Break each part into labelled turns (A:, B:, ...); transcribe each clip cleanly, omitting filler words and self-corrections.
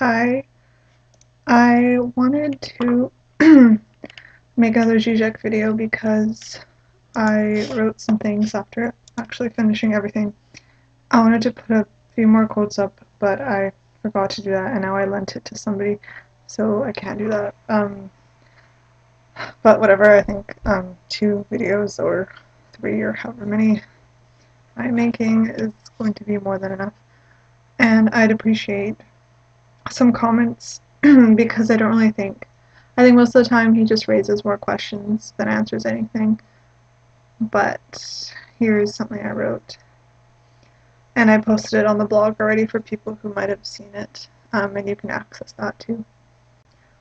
A: Hi, I wanted to make another Zizek video because I wrote some things after actually finishing everything. I wanted to put a few more quotes up, but I forgot to do that, and now I lent it to somebody, so I can't do that. But whatever, I think 2 videos or 3 or however many I'm making is going to be more than enough. And I'd appreciate some comments because I think most of the time he just raises more questions than answers anything. But here's something I wrote. And I posted it on the blog already for people who might have seen it, and you can access that too.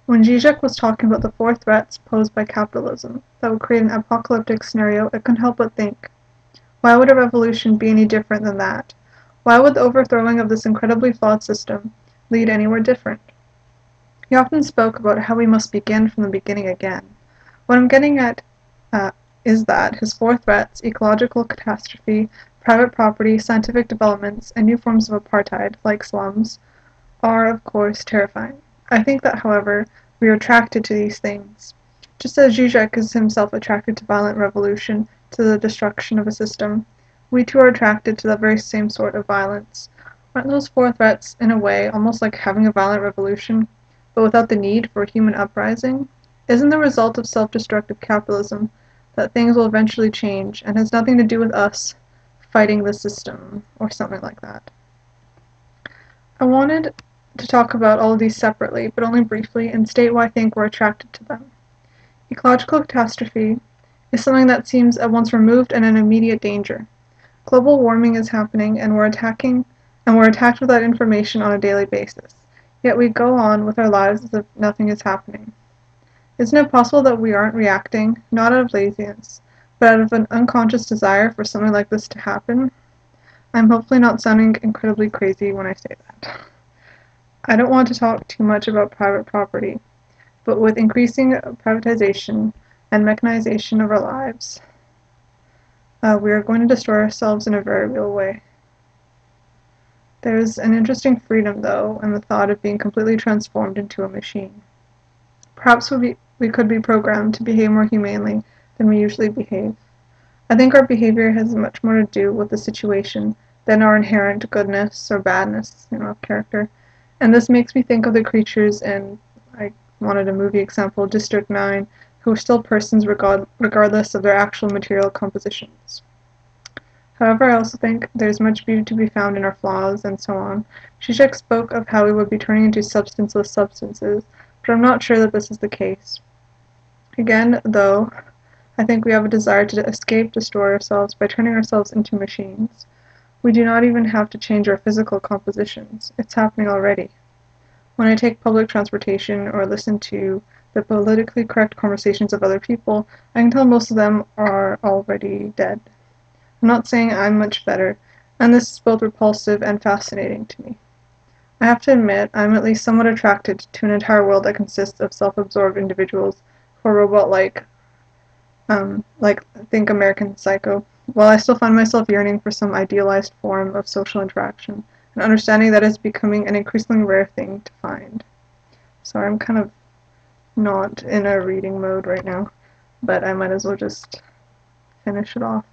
A: When Zizek was talking about the 4 threats posed by capitalism that would create an apocalyptic scenario, I couldn't help but think, why would a revolution be any different than that? Why would the overthrowing of this incredibly flawed system lead anywhere different? He often spoke about how we must begin from the beginning again. What I'm getting at is that his 4 threats, ecological catastrophe, private property, scientific developments, and new forms of apartheid, like slums, are, of course, terrifying. I think that, however, we are attracted to these things. Just as Zizek is himself attracted to violent revolution, to the destruction of a system, we too are attracted to the very same sort of violence. Aren't those 4 threats, in a way, almost like having a violent revolution, but without the need for a human uprising? Isn't the result of self-destructive capitalism that things will eventually change and has nothing to do with us fighting the system, or something like that? I wanted to talk about all of these separately, but only briefly, and state why I think we're attracted to them. Ecological catastrophe is something that seems at once removed and an immediate danger. Global warming is happening, and we're attacked with that information on a daily basis. Yet we go on with our lives as if nothing is happening. Isn't it possible that we aren't reacting, not out of laziness, but out of an unconscious desire for something like this to happen? I'm hopefully not sounding incredibly crazy when I say that. I don't want to talk too much about private property, but with increasing privatization and mechanization of our lives, we are going to destroy ourselves in a very real way. There's an interesting freedom, though, in the thought of being completely transformed into a machine. Perhaps we could be programmed to behave more humanely than we usually behave. I think our behavior has much more to do with the situation than our inherent goodness or badness, of character. And this makes me think of the creatures in, I wanted a movie example, District 9, who are still persons regardless of their actual material compositions. However, I also think there's much beauty to be found in our flaws, and so on. Zizek spoke of how we would be turning into substanceless substances, but I'm not sure that this is the case. Again, though, I think we have a desire to destroy ourselves by turning ourselves into machines. We do not even have to change our physical compositions. It's happening already. When I take public transportation or listen to the politically correct conversations of other people, I can tell most of them are already dead. I'm not saying I'm much better, and this is both repulsive and fascinating to me. I have to admit, I'm at least somewhat attracted to an entire world that consists of self-absorbed individuals who are robot-like, think American Psycho, while I still find myself yearning for some idealized form of social interaction, and understanding that is becoming an increasingly rare thing to find. Sorry, I'm kind of not in a reading mode right now, but I might as well just finish it off.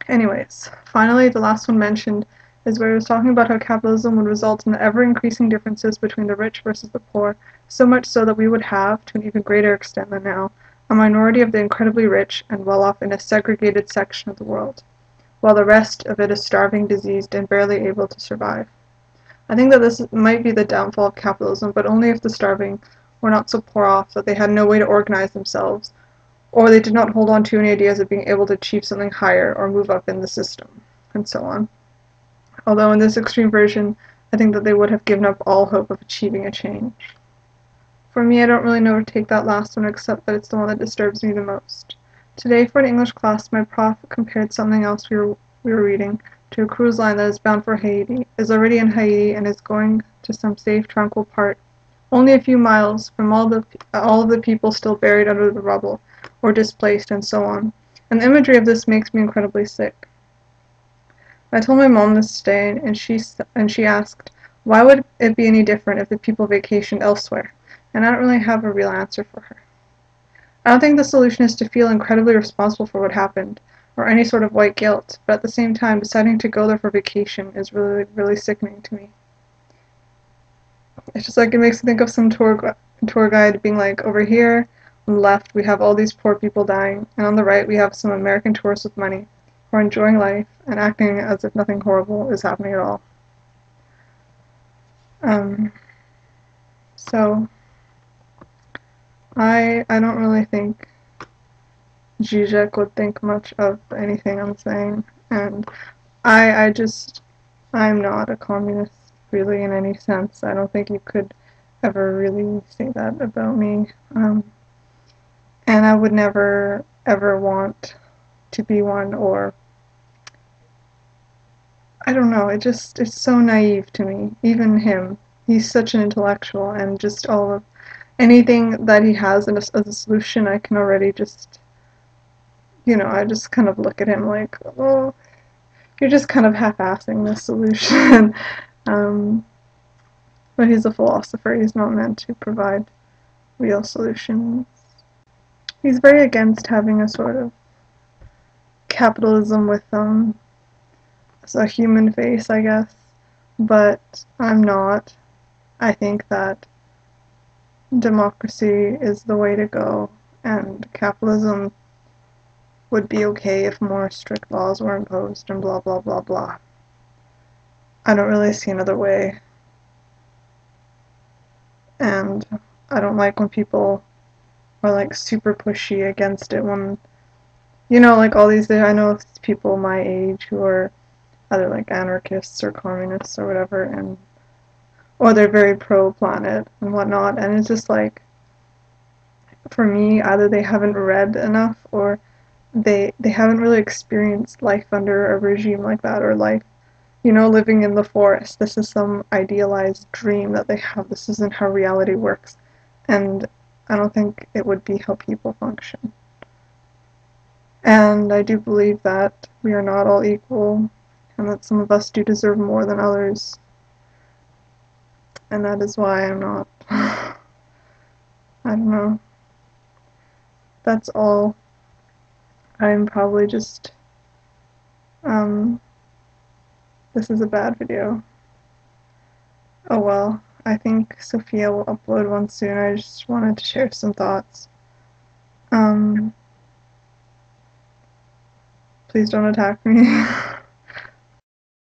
A: Anyways, finally, the last one mentioned is where he was talking about how capitalism would result in the ever-increasing differences between the rich versus the poor, so much so that we would have, to an even greater extent than now, a minority of the incredibly rich and well-off in a segregated section of the world, while the rest of it is starving, diseased, and barely able to survive. I think that this might be the downfall of capitalism, but only if the starving were not so poor off that they had no way to organize themselves, or they did not hold on to any ideas of being able to achieve something higher or move up in the system, and so on. Although in this extreme version, I think that they would have given up all hope of achieving a change. For me, I don't really know where to take that last one, except that it's the one that disturbs me the most. Today, for an English class, my prof compared something else we were reading to a cruise line that is bound for Haiti, is already in Haiti, and is going to some safe, tranquil part, only a few miles from all of the people still buried under the rubble, or displaced, and so on. And the imagery of this makes me incredibly sick. I told my mom this today, and she asked, Why would it be any different if the people vacationed elsewhere? And I don't really have a real answer for her. I don't think the solution is to feel incredibly responsible for what happened, or any sort of white guilt, but at the same time, deciding to go there for vacation is really, really sickening to me. It's just like, it makes me think of some tour guide being like, over here on the left we have all these poor people dying, and on the right we have some American tourists with money who are enjoying life and acting as if nothing horrible is happening at all. Um, so I don't really think Zizek would think much of anything I'm saying, and I just, I'm not a communist really in any sense. I don't think you could ever really say that about me. And I would never ever want to be one, or I don't know, it's so naive to me. Even him, he's such an intellectual, and just all of anything that he has as a solution, I can already just, I just kind of look at him like, oh, you're just kind of half-assing this solution. um, but he's a philosopher. He's not meant to provide real solutions. He's very against having a sort of capitalism with a human face, I guess. But I'm not. I think that democracy is the way to go, and capitalism would be okay if more strict laws were imposed and blah blah blah blah. I don't really see another way, and I don't like when people are like super pushy against it when, like all these, I know people my age who are either like anarchists or communists or whatever, and or they're very pro-planet and whatnot, and it's just like, for me, either they haven't read enough, or they haven't really experienced life under a regime like that, or life, living in the forest. This is some idealized dream that they have. This isn't how reality works, and I don't think it would be how people function. And I do believe that we are not all equal, and that some of us do deserve more than others, and that is why I'm not, I don't know. That's all. I'm probably just, this is a bad video. Oh well, I think Sophia will upload one soon. I just wanted to share some thoughts. Please don't attack me.